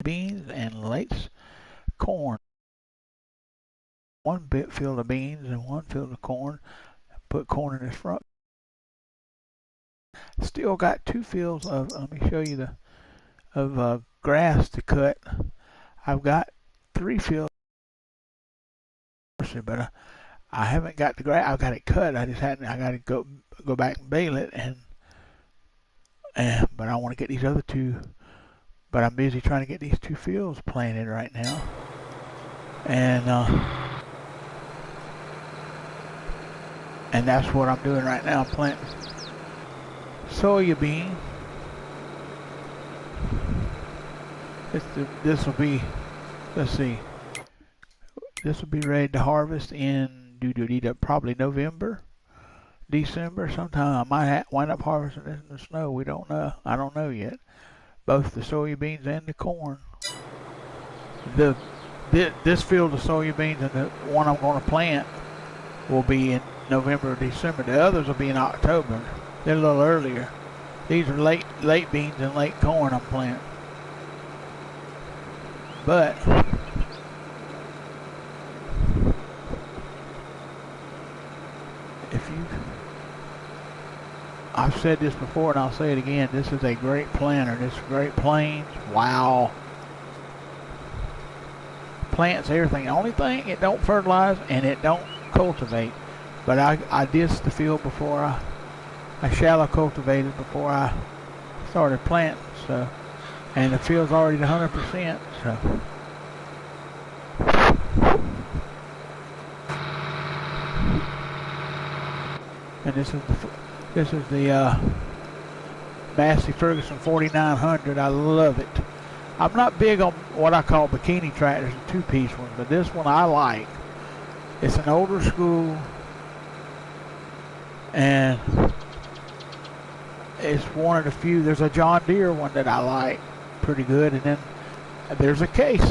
beans and Late's corn. One bit field of beans and one field of corn. Put corn in the front. Still got two fields of. Let me show you the of grass to cut. I've got three fields, but I haven't got the grass. I've got it cut. I just hadn't. I got to go back and bale it, and but I want to get these other two. But I'm busy trying to get these two fields planted right now, and that's what I'm doing right now. I'm planting soybean. This will be. Let's see. This will be ready to harvest in probably November, December sometime. I might wind up harvesting this in the snow. We don't know. I don't know yet. Both the soybeans and the corn. This field of soybeans and the one I'm going to plant will be in November or December. The others will be in October. They're a little earlier. These are late beans and late corn I'm planting. But I've said this before and I'll say it again, this is a great planter. This Great Plains, wow. Plants everything. The only thing, it don't fertilize and it don't cultivate. But I disced the field before I shallow cultivated before I started planting. So, and the field's already 100%. So. And this is the Massey Ferguson 4900. I love it. I'm not big on what I call bikini tractors, the two-piece ones, but this one I like. It's an older school, and it's one of the few. There's a John Deere one that I like pretty good, and then there's a Case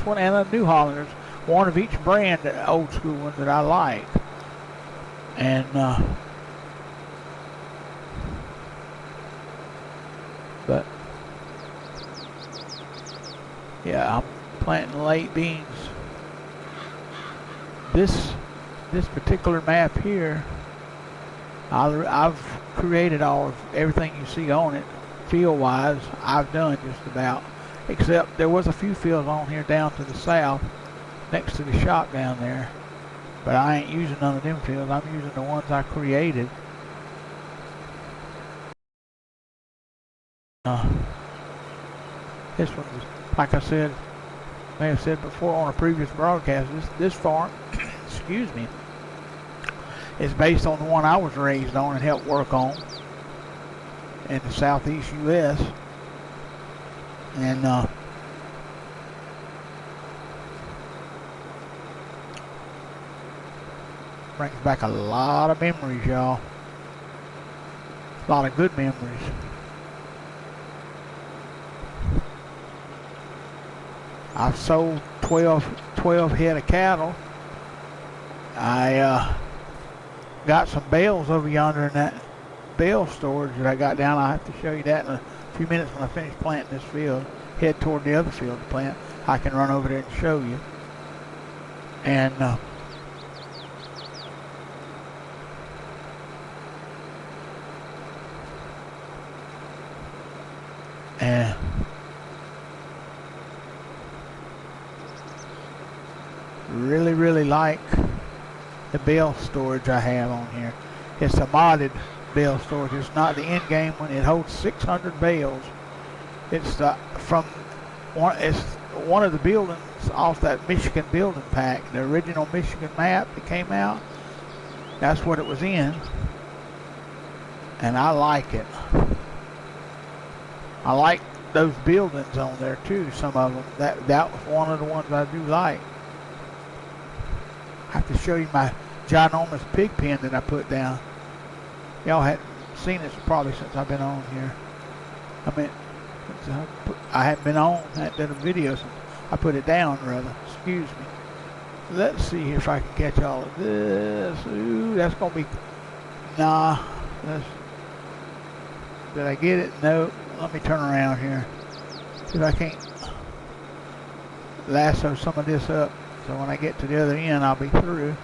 one and a New Holland. There's one of each brand, the old school one that I like. And but yeah, I'm planting late beans. This particular map here, I've created all of everything you see on it, field-wise. I've done just about, except there was a few fields on here down to the south, next to the shop down there. But I ain't using none of them fields. I'm using the ones I created. This one, like I said, may have said before on a previous broadcast, this farm, excuse me, is based on the one I was raised on and helped work on in the southeast U.S. And brings back a lot of memories, y'all. A lot of good memories. I've sold 12 head of cattle. I got some bales over yonder in that bale storage that I got down. I'll have to show you that in a few minutes when I finish planting this field. Head toward the other field to plant. I can run over there and show you. And really like the bale storage I have on here. It's a modded bale storage. It's not the end game one. It holds 600 bales. It's one of the buildings off that Michigan building pack, the original Michigan map that came out. That's what it was in, and I like it. I like those buildings on there too. Some of them. That was one of the ones I do like. I have to show you my ginormous pig pen that I put down. Y'all hadn't seen it probably since I've been on here. I mean, I haven't been on. I haven't done a video since I put it down, rather. Excuse me. Let's see if I can catch all of this. Ooh, that's going to be... Nah. Did I get it? No. Let me turn around here. See if I can't... lasso some of this up, so when I get to the other end, I'll be through.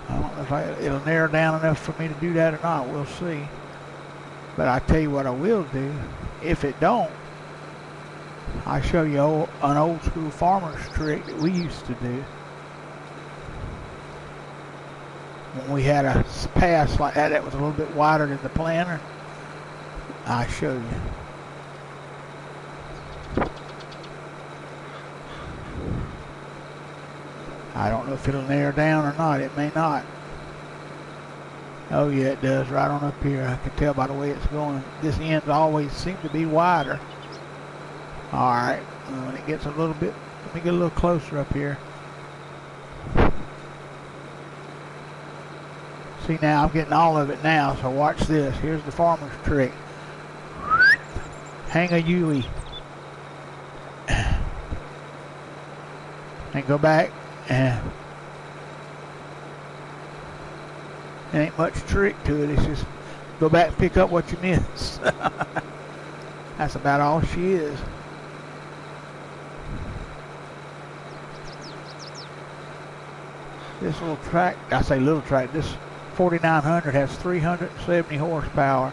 I don't know if it'll narrow down enough for me to do that or not. We'll see. But I tell you what I will do. If it don't, I'll show you an old school farmer's trick that we used to do. When we had a pass like that was a little bit wider than the planter, I'll show you. I don't know if it'll narrow down or not. It may not. Oh yeah, it does right on up here. I can tell by the way it's going. This end always seems to be wider. Alright, when it gets a little bit, let me get a little closer up here. See now, I'm getting all of it now, so watch this. Here's the farmer's trick. Hang a Yui. And go back, and there ain't much trick to it. It's just go back and pick up what you missed. That's about all she is. This little track, I say little track, this 4900 has 370 horsepower,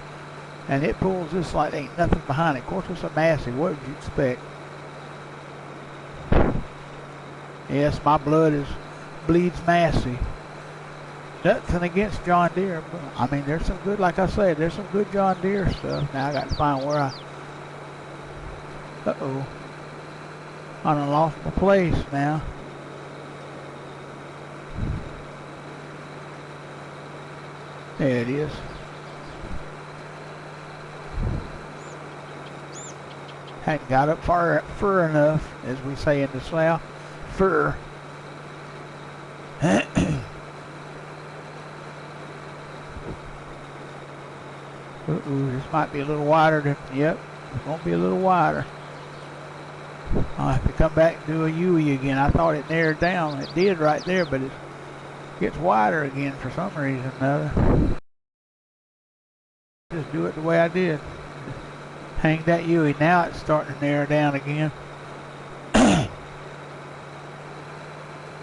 and it pulls this like there ain't nothing behind it. Of course, it's a Massey. What would you expect? Yes, my blood bleeds Massey. Nothing against John Deere, but I mean, there's some good, like I said, there's some good John Deere stuff. Now I got to find where uh-oh. I done lost my place now. There it is. Hadn't got up far enough, as we say in the South. Fur. This might be a little wider than, yep, it's going to be a little wider. I'll have to come back and do a Yui again. I thought it narrowed down. It did right there, but it gets wider again for some reason or another. Just do it the way I did. Hang that Yui. Now it's starting to narrow down again.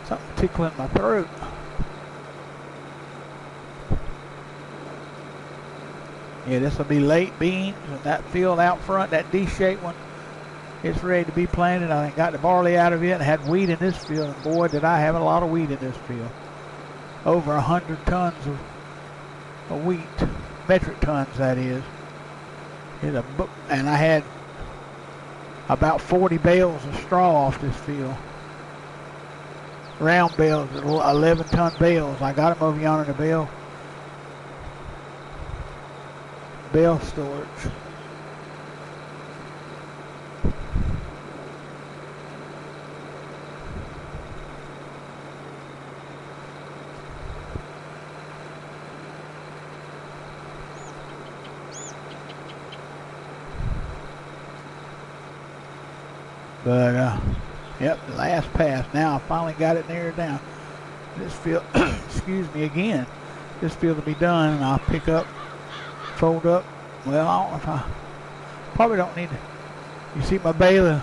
Something tickling my throat. Yeah, this will be late beans, and that field out front, that D-shaped one, it's ready to be planted. I got the barley out of it and had wheat in this field, and boy, did I have a lot of wheat in this field. Over 100 tons of wheat, metric tons that is. And I had about 40 bales of straw off this field. Round bales, 11-ton bales. I got them over yonder in the bale storage. But yep, the last pass. Now I finally got it narrowed down. This field, excuse me again. This field will be done, and I'll pick up, fold up. Well, I don't know if I probably don't need to. You see my baler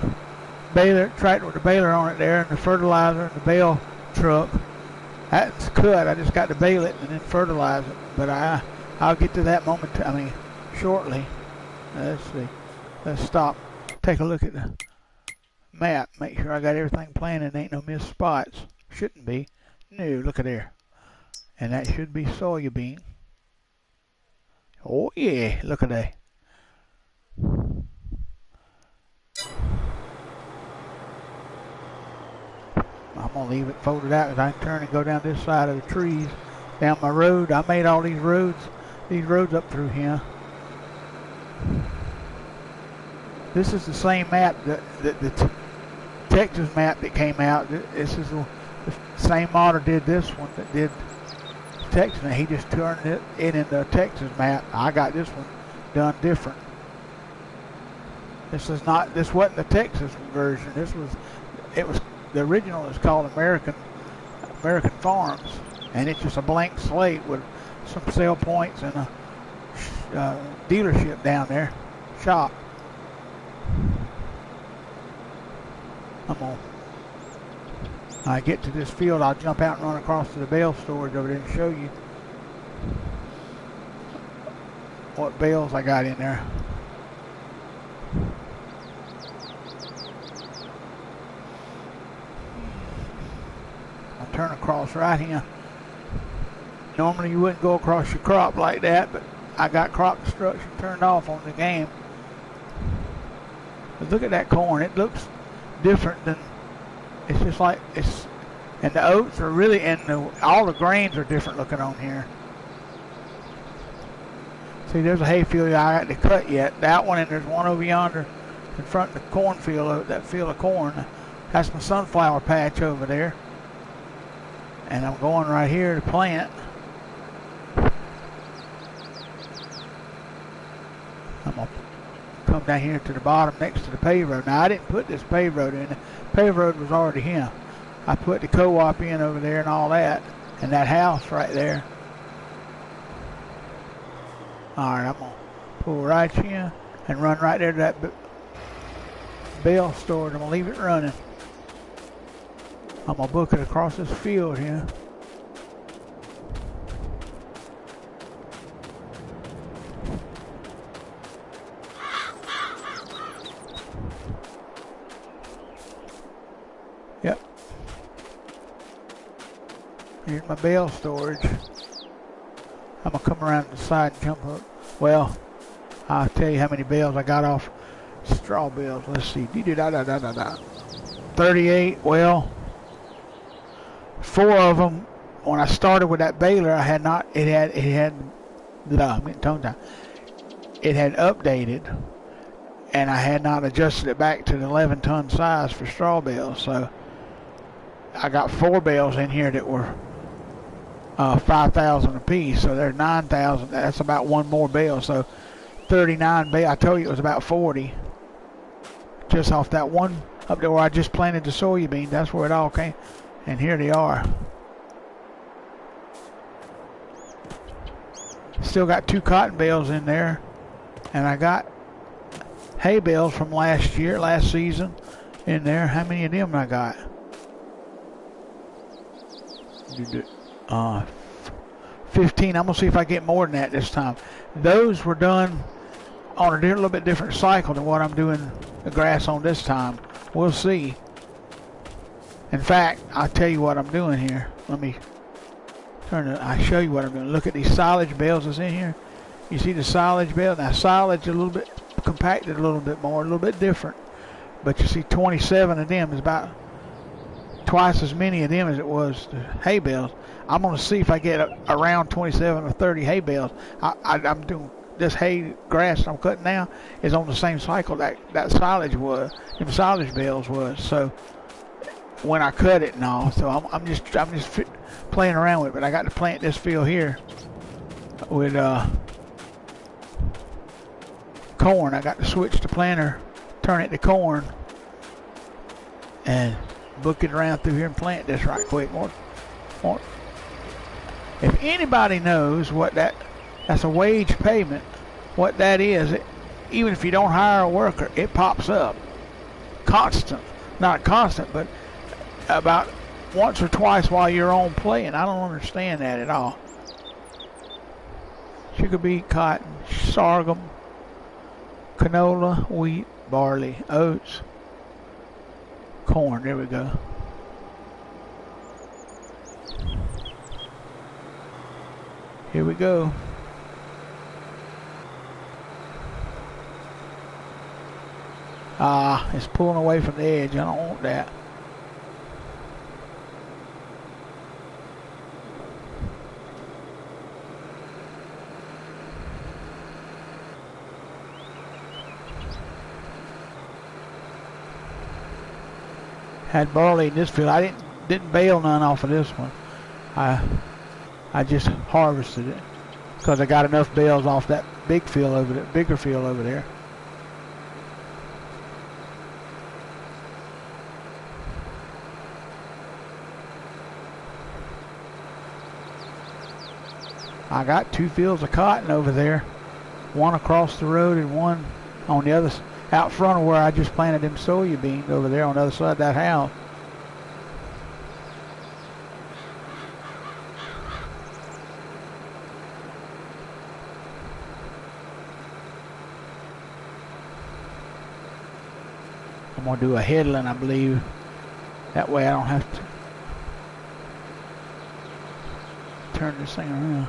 tractor with the baler on it there, and the fertilizer and the bale truck. That's cut. I just got to bale it and then fertilize it. But I'll get to that moment. Shortly. Let's see. Let's stop. Take a look at the map. Make sure I got everything planned and ain't no missed spots. Shouldn't be. No, look at there. And that should be soybean. Oh yeah, look at that. I'm gonna leave it folded out because I can turn and go down this side of the trees, down my road. I made all these roads up through here. This is the same map that the Texas map that came out. This is the same model did this one that did Texas. He just turned it into a Texas map. I got this one done different. This wasn't the Texas version. The original is called American Farms, and it's just a blank slate with some sale points and a dealership down there, shop. I'm gonna When I get to this field, I'll jump out and run across to the bale storage over there and show you what bales I got in there. I'll turn across right here. Normally you wouldn't go across your crop like that, but I got crop destruction turned off on the game. But look at that corn. It looks different than, it's just like, it's, and the oats are really, and all the grains are different looking on here. See, there's a hay field I got to cut yet. That one, and there's one over yonder in front of the cornfield, that field of corn. That's my sunflower patch over there. And I'm going right here to plant. I'm going to come down here to the bottom next to the paved road. Now, I didn't put this paved road in. The paved road was already here. I put the co-op in over there and all that, and that house right there. All right, I'm going to pull right here and run right there to that bale storage. I'm going to leave it running. I'm going to book it across this field here. Yep. Here's my bale storage. I'm going to come around to the side and jump up. Well, I'll tell you how many bales I got off straw bales. Let's see. 38. Well, 4 of them, when I started with that baler, I had not, it had updated, and I had not adjusted it back to the 11-ton size for straw bales. So I got 4 bales in here that were 5,000 a piece, so there's 9,000. That's about one more bale. So 39 bale. I told you it was about 40, just off that one up there where I just planted the soybean. That's where it all came, and here they are. Still got 2 cotton bales in there, and I got hay bales from last season in there. How many of them I got? 15. I'm gonna see if I get more than that this time. Those were done on a little bit different cycle than what I'm doing the grass on this time. We'll see. In fact, I'll tell you what I'm doing here. Let me turn it. I'll show you what I'm doing. Look at these silage bales that's in here. You see the silage bale? Now silage a little bit compacted, a little bit more, a little bit different. But you see 27 of them is about twice as many of them as it was the hay bales. I'm going to see if I get around 27 or 30 hay bales. I'm doing this hay grass I'm cutting now is on the same cycle that silage was, them silage bales was. So when I cut it and all, so I'm just playing around with it. But I got to plant this field here with corn. I got to switch the planter, turn it to corn, and book it around through here and plant this right quick. More. If anybody knows what that's a wage payment, what that is, even if you don't hire a worker, it pops up. Constant. Not constant, but about once or twice while you're on playing. I don't understand that at all. Sugar beet, cotton, sorghum, canola, wheat, barley, oats, corn. There we go. Here we go. It's pulling away from the edge. I don't want that. Had barley in this field. I didn't bale none off of this one. I just harvested it because I got enough bales off that bigger field over there. I got 2 fields of cotton over there, one across the road and one on the other out front of where I just planted them soybeans over there on the other side of that house. I'm gonna do a headland, I believe. That way I don't have to turn this thing around.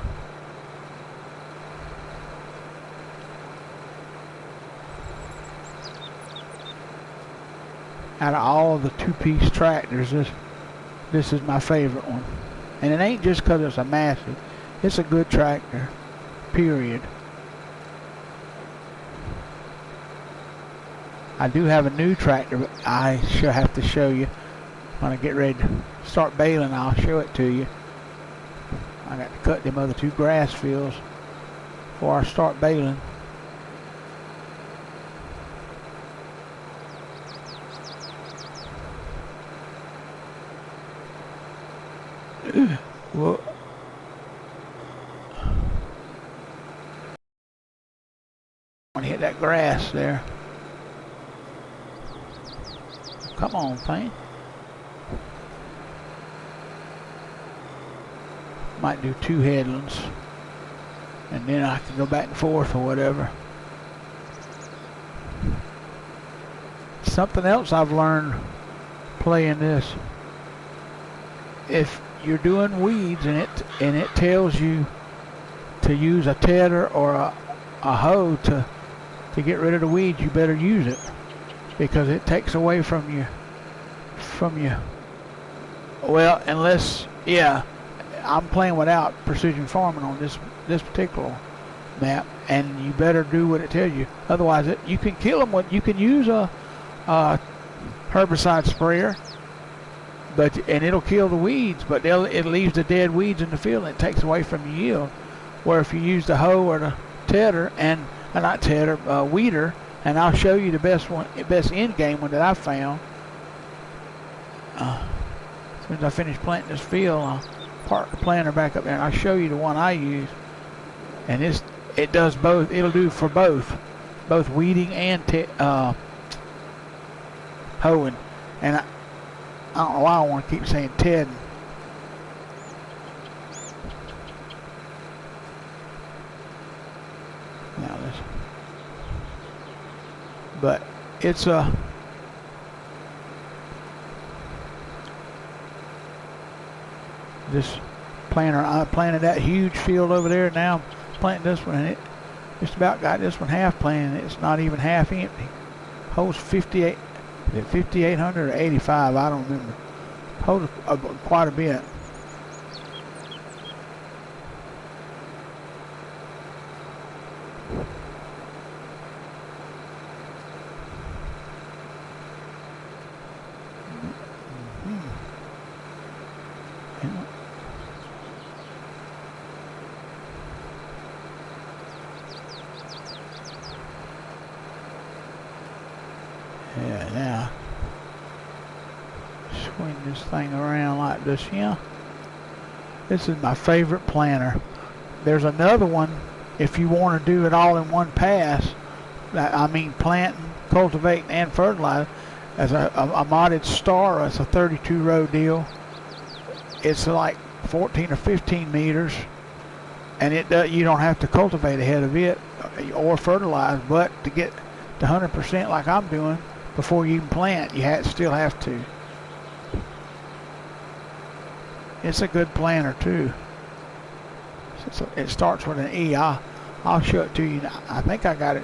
Out of all of the two-piece tractors, this is my favorite one. And it ain't just because it's a Massey. It's a good tractor, period. I do have a new tractor, but I shall have to show you when I get ready to start baling. I'll show it to you. I got to cut them other 2 grass fields before I start baling. Well, I want to hit that grass there. Come on, thing. Might do 2 headlands, and then I can go back and forth or whatever. Something else I've learned playing this: if you're doing weeds and it tells you to use a tedder or a hoe to get rid of the weeds, you better use it, because it takes away from you. Well, unless, yeah, I'm playing without precision farming on this particular map, and you better do what it tells you. Otherwise, you can kill them with, you can use a herbicide sprayer, and it'll kill the weeds, but it leaves the dead weeds in the field, and it takes away from your yield. Where if you use the hoe or the tedder, and not tedder, weeder, and I'll show you the best end game one that I found. As soon as I finish planting this field, I'll park the planter back up there, and I'll show you the one I use. And it does both. It'll do for both weeding and hoeing. And I don't know why I want to keep saying Ted. Now this, but it's a this planter. I planted that huge field over there. Now I'm planting this one, and it just about got this one half planted. It's not even half empty. Holds 58. Is it 5,800 or 85? I don't remember. Holds quite a bit. Yeah, now swing this thing around like this. Yeah, this is my favorite planter. There's another one if you want to do it all in one pass. I mean, planting, cultivating, and fertilizing. As a modded Star, it's a 32 row deal. It's like 14 or 15 meters, and you don't have to cultivate ahead of it or fertilize, but to get to 100% like I'm doing before you even plant, you still have to. It's a good planter too. It starts with an E. I'll show it to you. I think I got it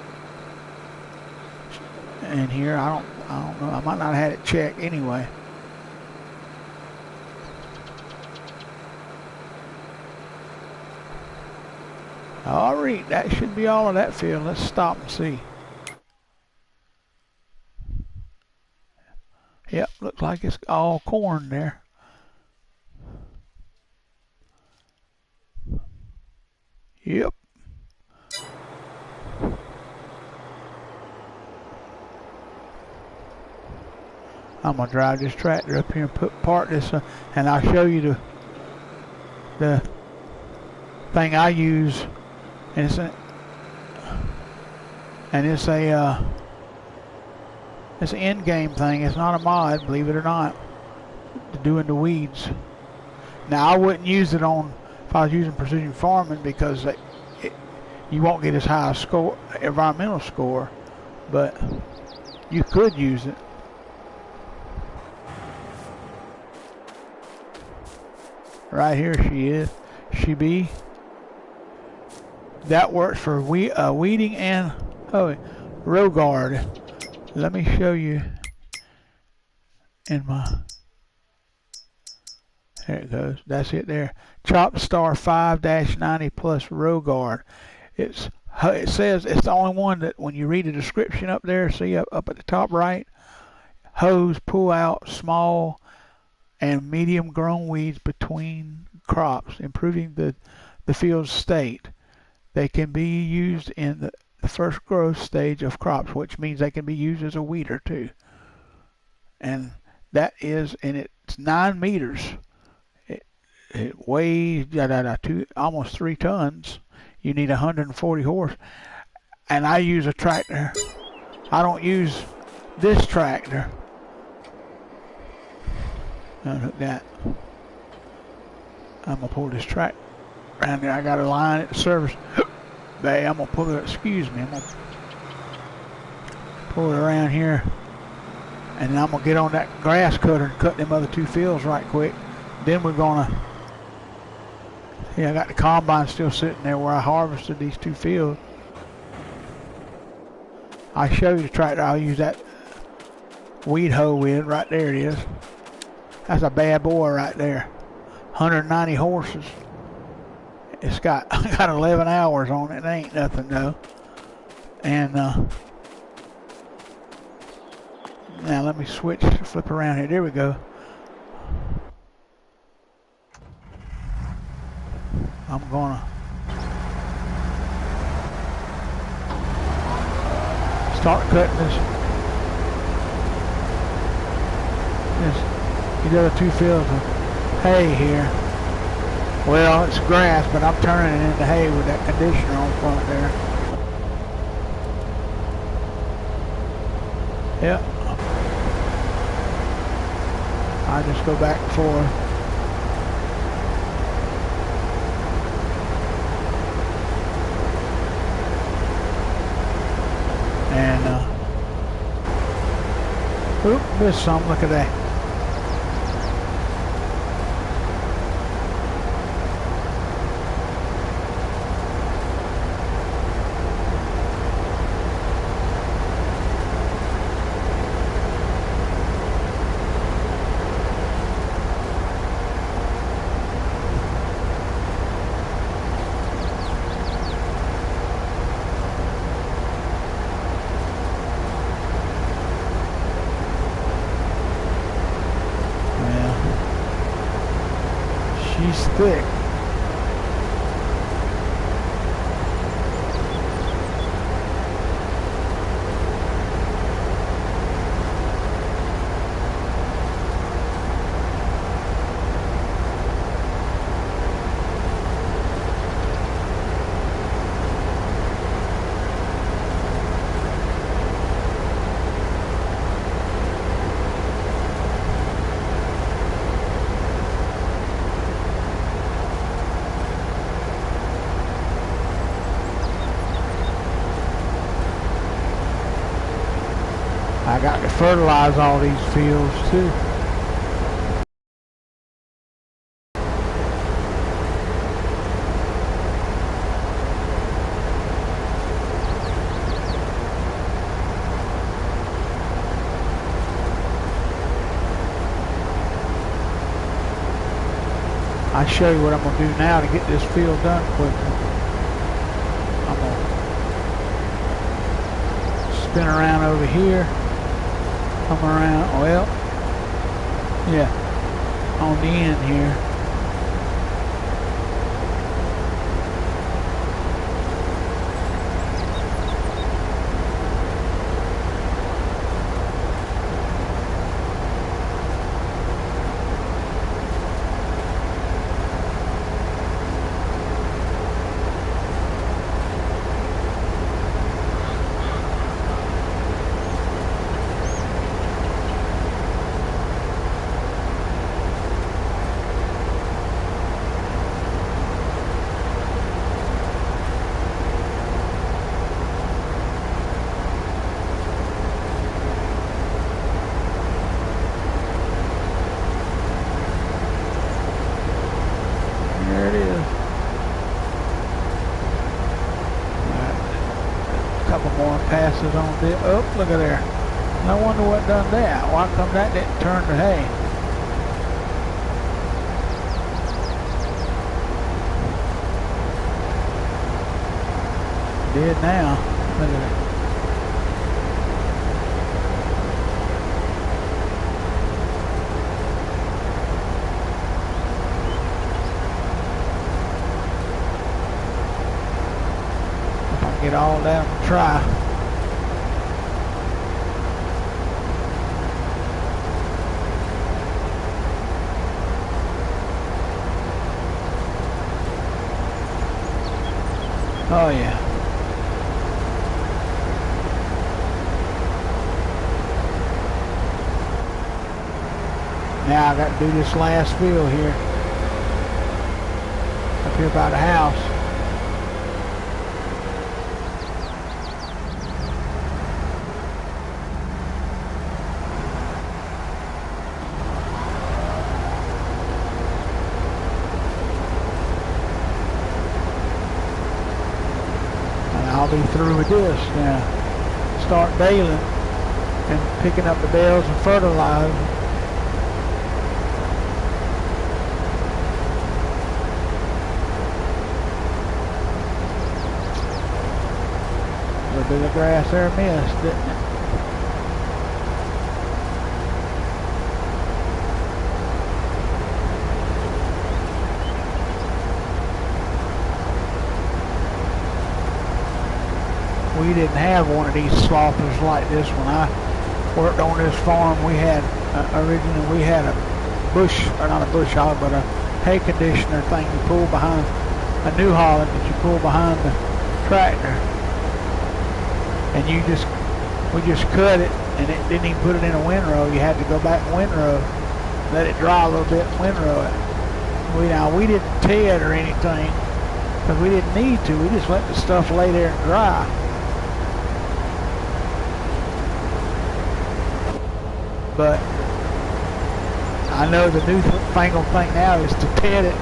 in here. I don't know. I might not have had it checked anyway. All right, that should be all of that field. Let's stop and see. Yep, looks like it's all corn there. Yep. I'm gonna drive this tractor up here and park this, and I'll show you the thing I use, and it's an end game thing. It's not a mod, believe it or not, doing the weeds. Now I wouldn't use it on if I was using precision farming, because you won't get as high a environmental score, but you could use it. Right here she is. She be. That works for weeding and row guard. Let me show you in my. There it goes. That's it there. Chop Star 5-90 plus row guard. It says it's the only one that when you read the description up there, see up at the top right, hose pull out small and medium grown weeds between crops, improving the field's state. They can be used in the first growth stage of crops, which means they can be used as a weeder too. And that is, and it's 9 meters. It weighs almost 3 tons. You need 140 horse. And I use a tractor. I don't use this tractor. Look that. I'm gonna pull this track around there. I got a line at the service bay. I'm gonna pull it. Excuse me. I'm gonna pull it around here, and then I'm gonna get on that grass cutter and cut them other 2 fields right quick. Then we're gonna. Yeah, I got the combine still sitting there where I harvested these 2 fields. I show you the tractor I'll use that weed hoe with. Right there it is. That's a bad boy right there. 190 horses. It's got 11 hours on it. It ain't nothing though. And now let me flip around here. There we go. I'm gonna start cutting these other 2 fields of hay here. Well, it's grass, but I'm turning it into hay with that conditioner on front there. Yep. I just go back and forth. And oop, missed some. Look at that. She's thick. I got to fertilize all these fields too. I'll show you what I'm going to do now to get this field done quickly. I'm going to spin around over here. Come around, well, yeah, on the end here. is on the, oh, look at there. No wonder what done that. Why come that didn't turn to hay? Did now. Look at it. If I can get all down and try. Oh yeah. Now I got to do this last field here. Up here by the house. I'll be through with this now. Start baling and picking up the bales and fertilizing. A little bit of grass there missed, didn't it? We didn't have one of these sloppers like this when I worked on this farm. We had originally we had a bush, or not a bush hog, but a hay conditioner thing you pull behind, a New Holland that you pull behind the tractor, and we just cut it, and it didn't even put it in a windrow. You had to go back and windrow, let it dry a little bit, and windrow it. We didn't tear it or anything because we didn't need to. We just let the stuff lay there and dry. But I know the new fangled thing now is to ted it.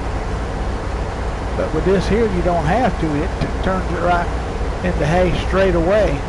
But with this here, you don't have to. It turns it right into hay straight away.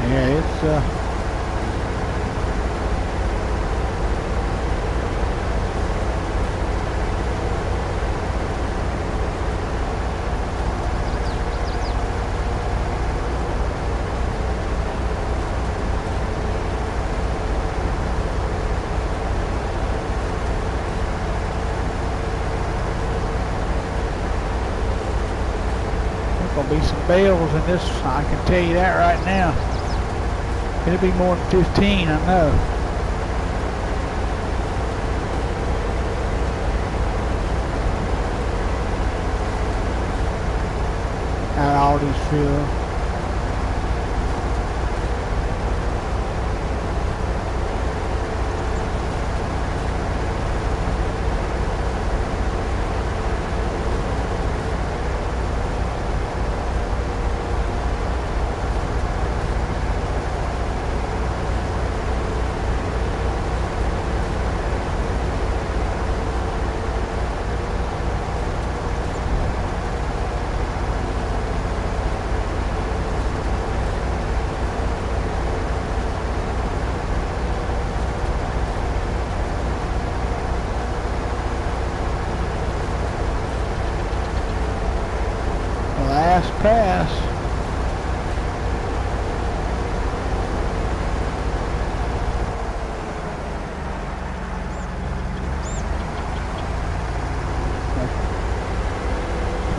Yeah, it's gonna be some bales in this, I can tell you that right now. It'll be more than 15, I know. Out all these fields.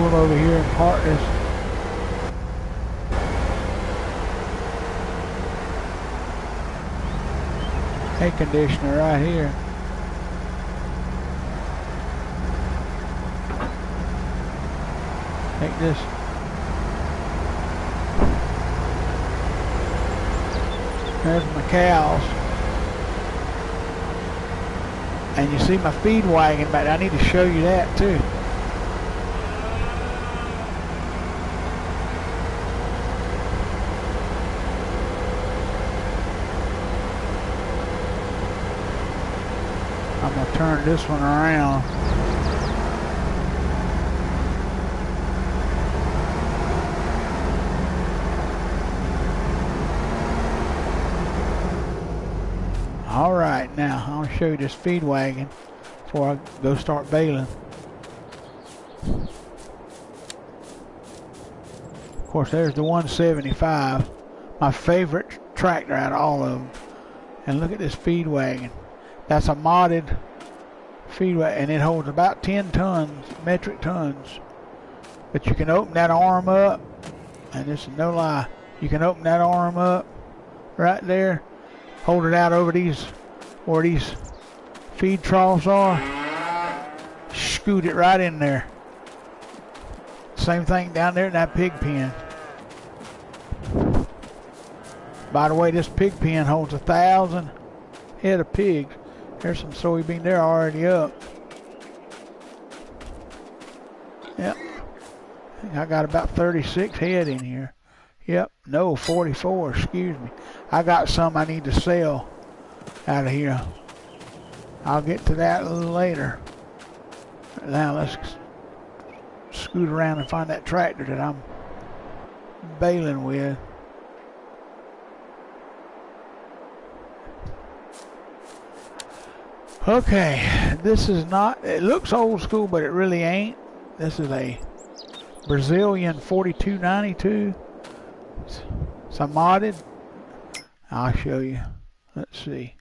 pull over here and park this air conditioner right here. Take this. There's my cows. And you see my feed wagon back there. I need to show you that too. I'm going to turn this one around. All right, now I want to show you this feed wagon before I go start baling. Of course, there's the 175, my favorite tractor out of all of them. And look at this feed wagon. That's a modded feed wagon, and it holds about 10 tons, metric tons. But you can open that arm up, and this is no lie. You can open that arm up right there. Hold it out over these, where these feed troughs are. Scoot it right in there. Same thing down there in that pig pen. By the way, this pig pen holds 1,000 head of pigs. There's some soybean there already up. Yep. I got about 36 head in here. Yep, no, 44, excuse me. I got some I need to sell out of here. I'll get to that a little later. Now let's scoot around and find that tractor that I'm baling with. Okay, this is not, it looks old school, but it really ain't. This is a Brazilian 4292. It's a modded. I'll show you. Let's see.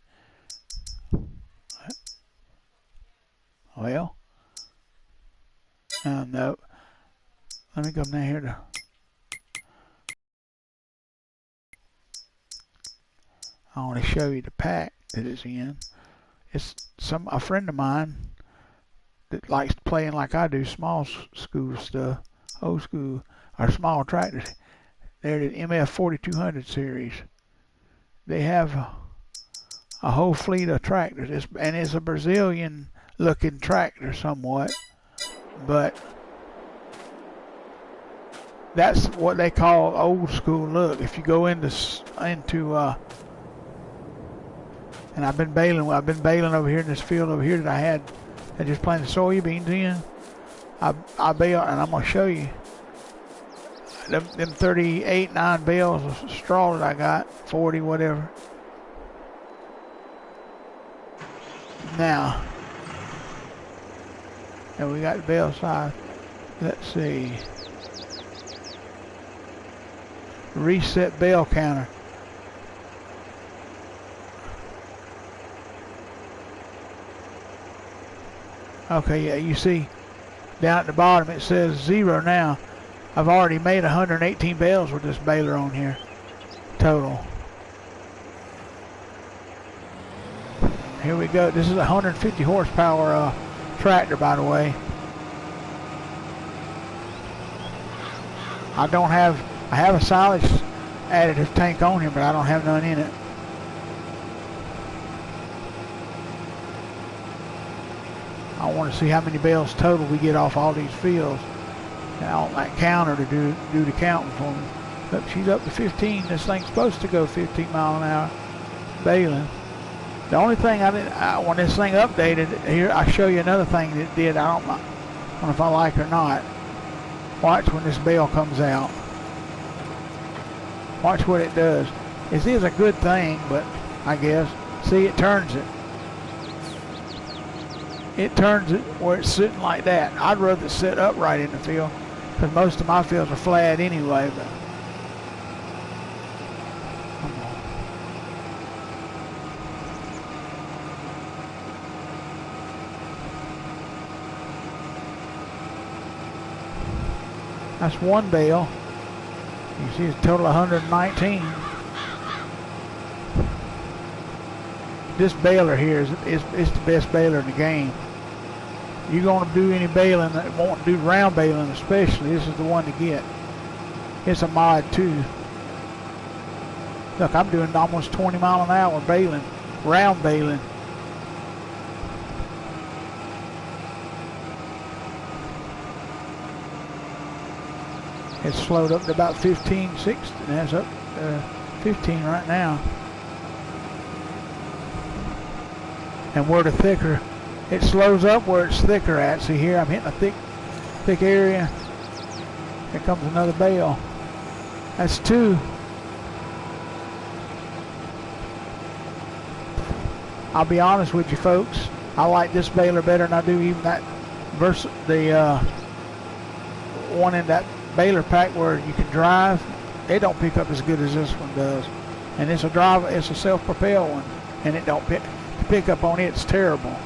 Well, no. Let me go down here to. I want to show you the pack that it's in. It's a friend of mine that likes playing like I do, small school stuff, old school, or small tractors. They're the MF 4200 series. They have a whole fleet of tractors, and it's a Brazilian looking tractor somewhat, but that's what they call old school look. If you go into and I've been baling over here in this field over here that I had just planted soybeans in. I bale, and I'm gonna show you them 38, 9 bales of straw that I got, 40, whatever. Now, and we got the bale size. Let's see. Reset bale counter. Okay, yeah, you see down at the bottom it says 0 now. I've already made 118 bales with this baler on here, total. Here we go. This is a 150 horsepower tractor, by the way. I have a silage additive tank on here, but I don't have none in it. I want to see how many bales total we get off all these fields. Now on that counter to do the counting for me. Look, she's up to 15. This thing's supposed to go 15 mile an hour baling. The only thing when this thing updated, here I'll show you another thing that it did. I don't know if I like it or not. Watch when this bale comes out. Watch what it does. This is a good thing, but I guess. See, it turns it. It turns it where it's sitting like that. I'd rather it sit upright in the field because most of my fields are flat anyway. But That's one bale. You see it's a total of 119. This baler here is the best baler in the game. You're going to do any baling, want to do round baling especially, this is the one to get. It's a mod too. Look, I'm doing almost 20 mile an hour baling, round baling. It's slowed up to about 15, 16, and that's up 15 right now. And where the thicker, it slows up where it's thicker at. See here, I'm hitting a thick area. Here comes another bale. That's two. I'll be honest with you folks, I like this baler better than I do even that versus the one in that baler pack where you can drive. It don't pick up as good as this one does. And it's a self-propelled one, and it don't pick up on it's terrible.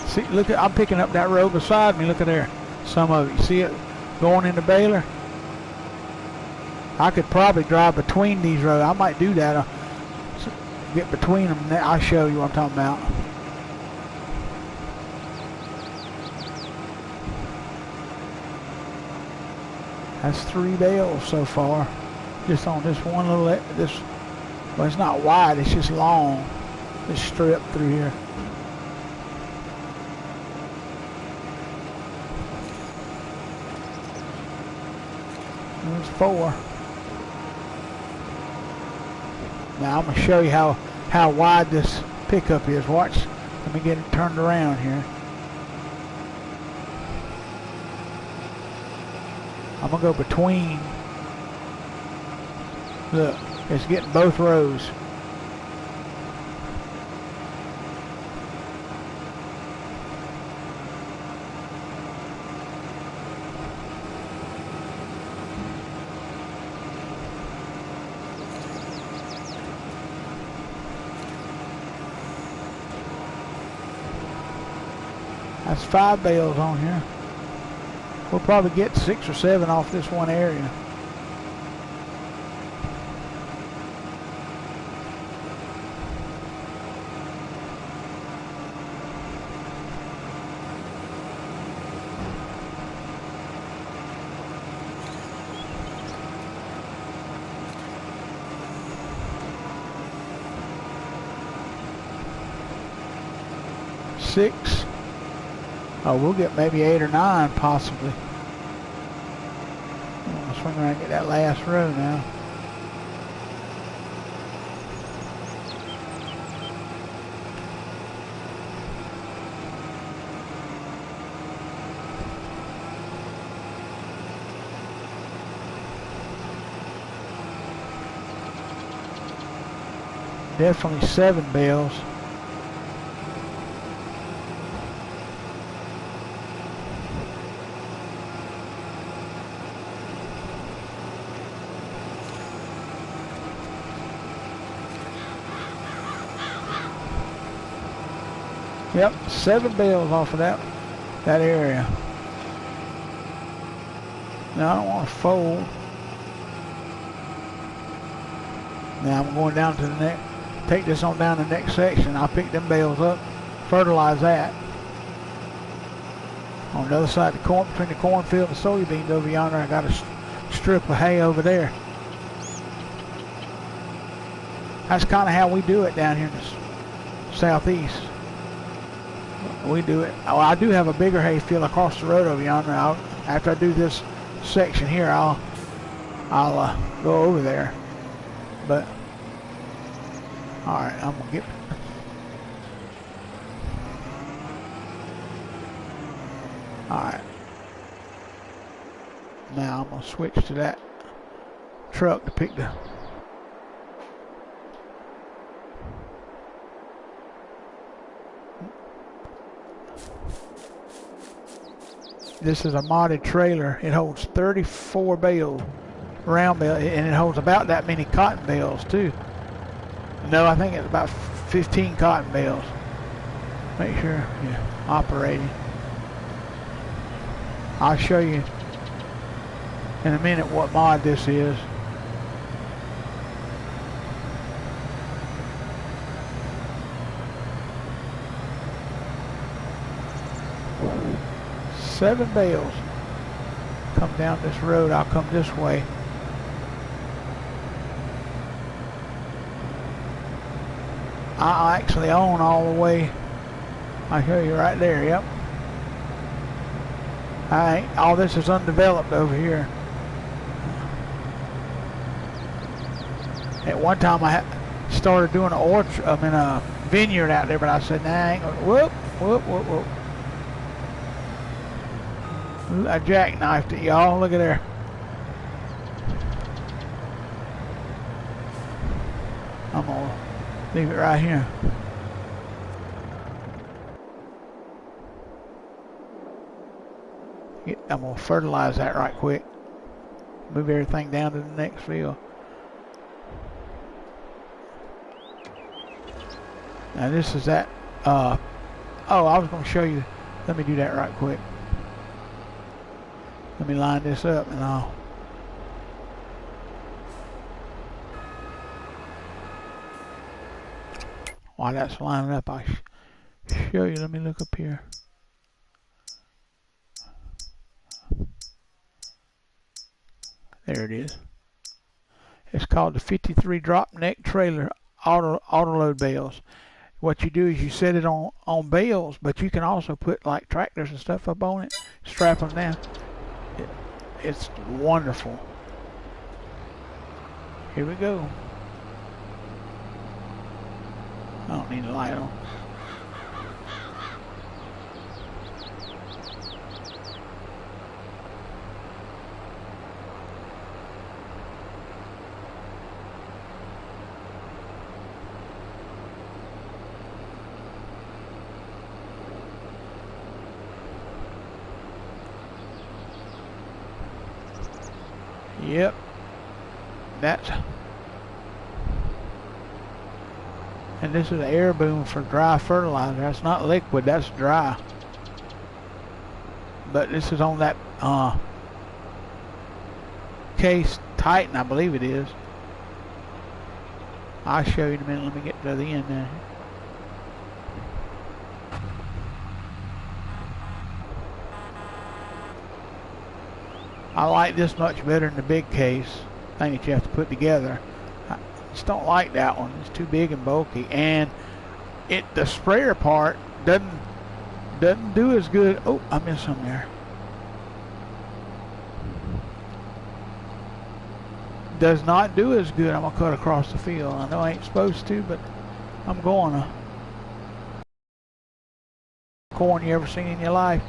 See, look at, I'm picking up that road beside me. Look at there. Some of it. You see it going in the baler? I could probably drive between these roads. I might do that. Get between them. I'll show you what I'm talking about. That's 3 bales so far. Just on this one little, well, it's not wide. It's just long. This strip through here. There's 4. Now I'm going to show you how wide this pickup is. Watch. Let me get it turned around here. I'm going to go between. Look, it's getting both rows. That's 5 bales on here. We'll probably get 6 or 7 off this one area. Six. Oh, we'll get maybe 8 or 9 possibly. I'm gonna swing around and get that last row now. Definitely 7 bales. Yep, 7 bales off of that area. Now I don't want to fold. Now I'm going down to the next, take this on down to the next section. I'll pick them bales up, fertilize that. On the other side of the corn, between the cornfield and the soybeans over yonder, I got a strip of hay over there. That's kind of how we do it down here in the southeast. We do it. Oh, I do have a bigger hay field across the road over yonder. After I do this section here, I'll go over there. But all right, I'm gonna get. All right. Now I'm gonna switch to that truck to pick the This is a modded trailer. It holds 34 bales, round bales, and it holds about that many cotton bales too. No, I think it's about 15 cotton bales. Make sure, yeah, operating. I'll show you in a minute what mod this is. Seven bales. Come down this road, I'll come this way. I actually own all the way. I'll show you right there, yep. All this is undeveloped over here. At one time I started doing an orchard, a vineyard out there, but I said, nah, I ain't gonna, whoop. I jackknifed it, y'all. Look at there. I'm gonna leave it right here. I'm gonna fertilize that right quick. Move everything down to the next field. Now this is that. Oh, I was gonna show you. Let me do that right quick. Let me line this up and I'll. While that's lining up, I'll show you. Let me look up here. There it is. It's called the 53 drop neck trailer auto load bales. What you do is you set it on bales, but you can also put like tractors and stuff up on it, strap them down. It's wonderful. Here we go. I don't need a light on. Yep, and this is an air boom for dry fertilizer. That's not liquid, that's dry. But this is on that Case Titan, I believe it is. I'll show you in a minute. Let me get to the end now. I like this much better than the big case thing that you have to put together. I just don't like that one. It's too big and bulky, and the sprayer part doesn't do as good. Oh, I missed some there. Does not do as good. I'm gonna cut across the field. I know I ain't supposed to, but I'm going to. Corn you ever seen in your life?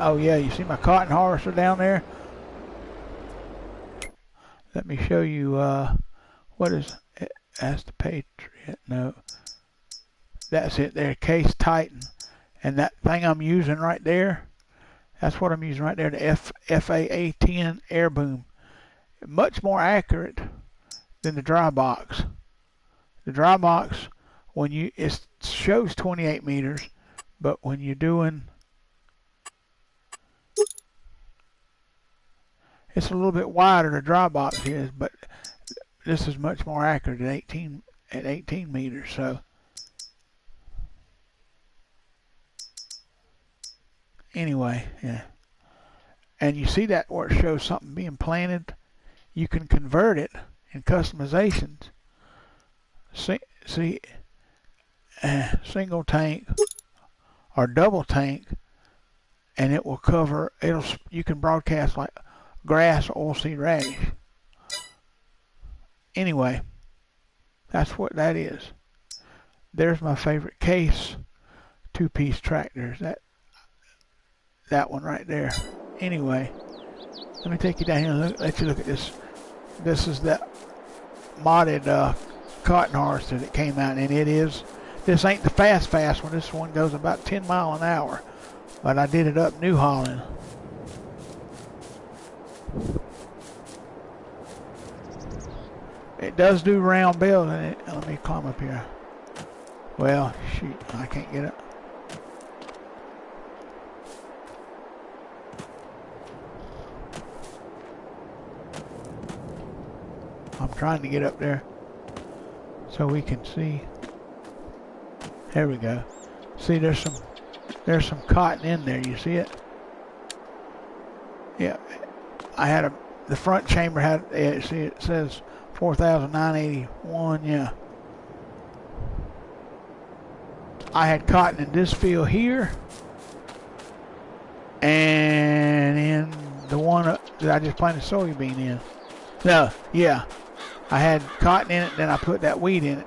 Oh yeah, you see my cotton harvester down there? Let me show you what is it? That's the Patriot. No, that's it there, Case Titan. And that thing I'm using right there, that's what I'm using right there, the FAA-10 air boom. Much more accurate than the dry box. The dry box, it shows 28 meters, but when you're doing, it's a little bit wider, the dry box is, but this is much more accurate at 18 meters. So anyway, yeah. And you see that where it shows something being planted, you can convert it in customizations. See, single tank or double tank, and it will cover. You can broadcast like grass or oilseed radish. Anyway, that's what that is. There's my favorite Case two-piece tractors. That one right there. Anyway, Let me take you down here and let you look at this. This is that modded cotton harvester that came out, and it is. This ain't the fast one. This one goes about 10 miles an hour, but I did it up New Holland. It does do round bells in it. Let me climb up here. Well, shoot, I can't get it. I'm trying to get up there so we can see. There we go. See, there's some cotton in there. You see it? Yeah. I had the front chamber had. Yeah, see, it says 4,981. Yeah. I had cotton in this field here, and in the one that I just planted soybean in. No, yeah. I had cotton in it, then I put that wheat in it.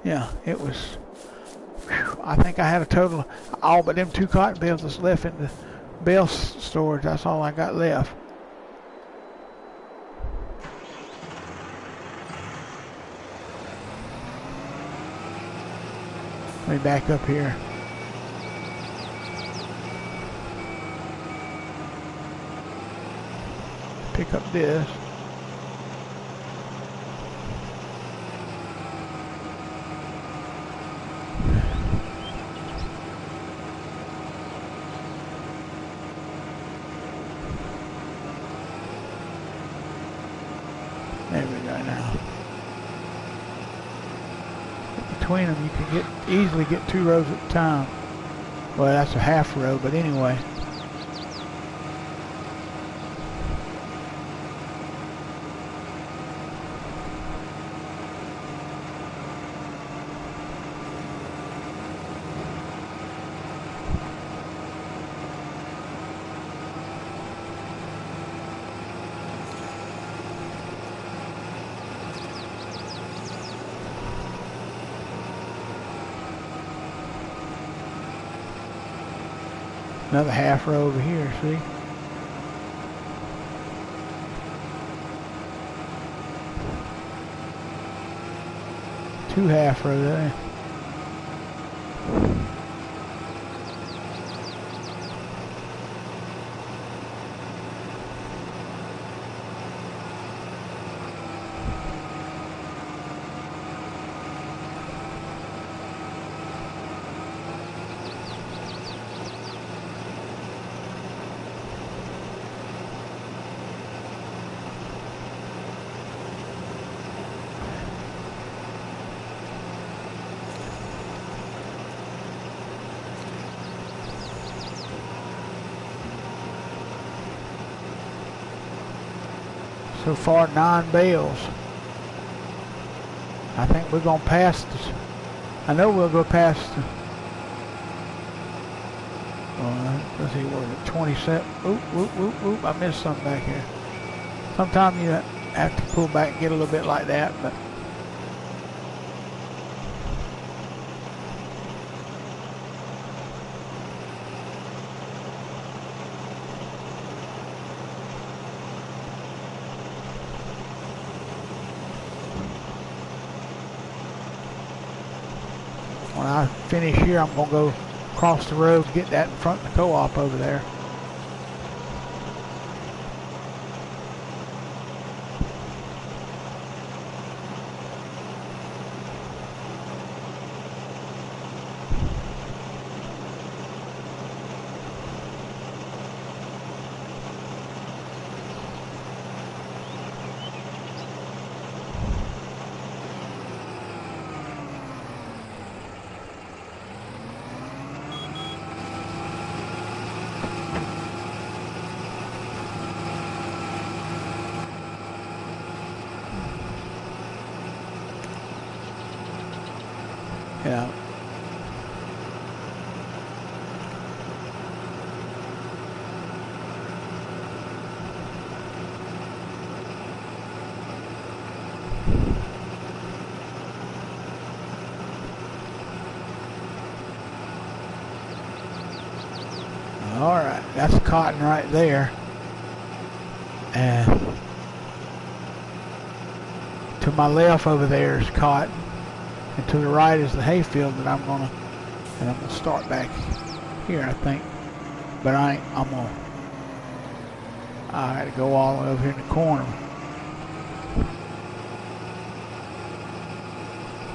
Yeah, it was, whew, I think I had a total, all but them 2 cotton bales that's left in the bale storage. That's all I got left. Let me back up here. Pick up this. There we go now. Between them you can easily get 2 rows at a time. Well, that's a half row, but anyway. Another half row over here, see? Two half row there. So far, 9 bales. I think we're going to pass this. I know we'll go past the, let's see, what is it, 27. Oop, I missed something back here. Sometimes you have to pull back and get a little bit like that, but when I finish here, I'm going to go across the road and get that in front of the co-op over there. Alright, that's cotton right there. And to my left over there is cotton. And to the right is the hayfield that I'm gonna start back here, I think. But I gotta go all the way over here in the corner.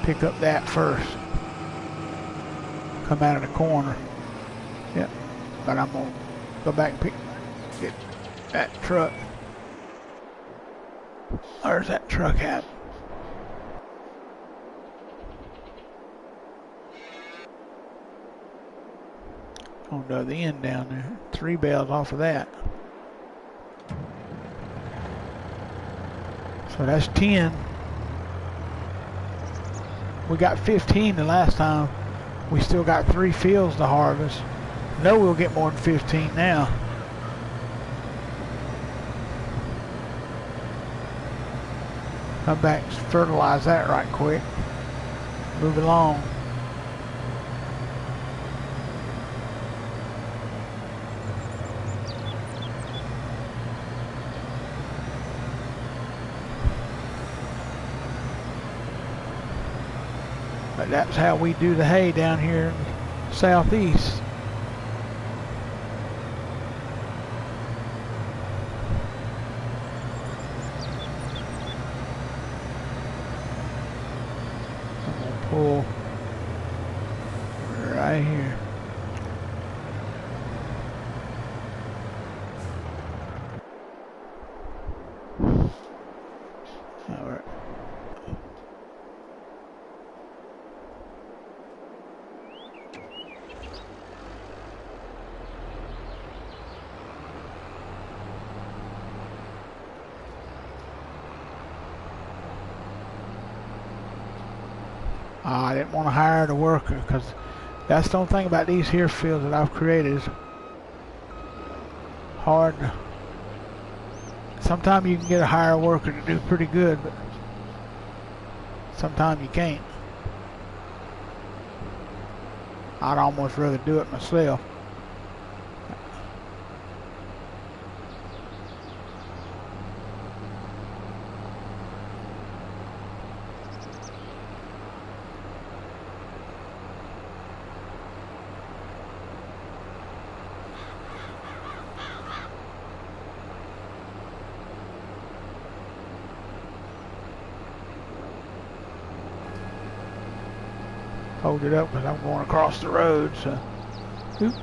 Pick up that first. Come out of the corner. Yep. But I'm gonna go back and get that truck. Where's that truck at? On the other end down there. 3 bales off of that. So that's 10. We got 15 the last time. We still got 3 fields to harvest. No, we'll get more than 15 now. Come back and fertilize that right quick. Move along. But that's how we do the hay down here in the southeast. I'm gonna pull right here. All right. I didn't want to hire the worker because that's the only thing about these here fields that I've created is hard. Sometimes you can get a hire worker to do pretty good, but sometimes you can't. I'd almost rather do it myself. Hold it up because I'm going across the road, so. Oop.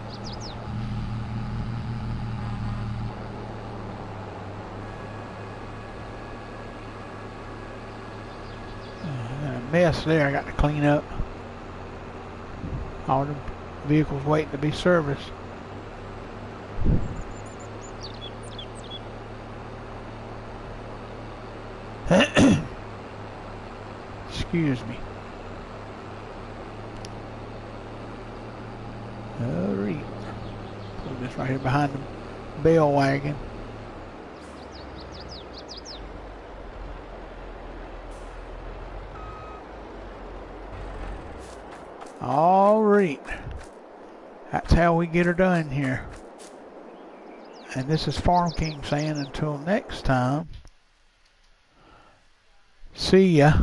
A mess there I got to clean up. All the vehicles waiting to be serviced. Excuse me. Alright. Put this right here behind the bale wagon. Alright. That's how we get her done here. And this is Farm King saying until next time, see ya.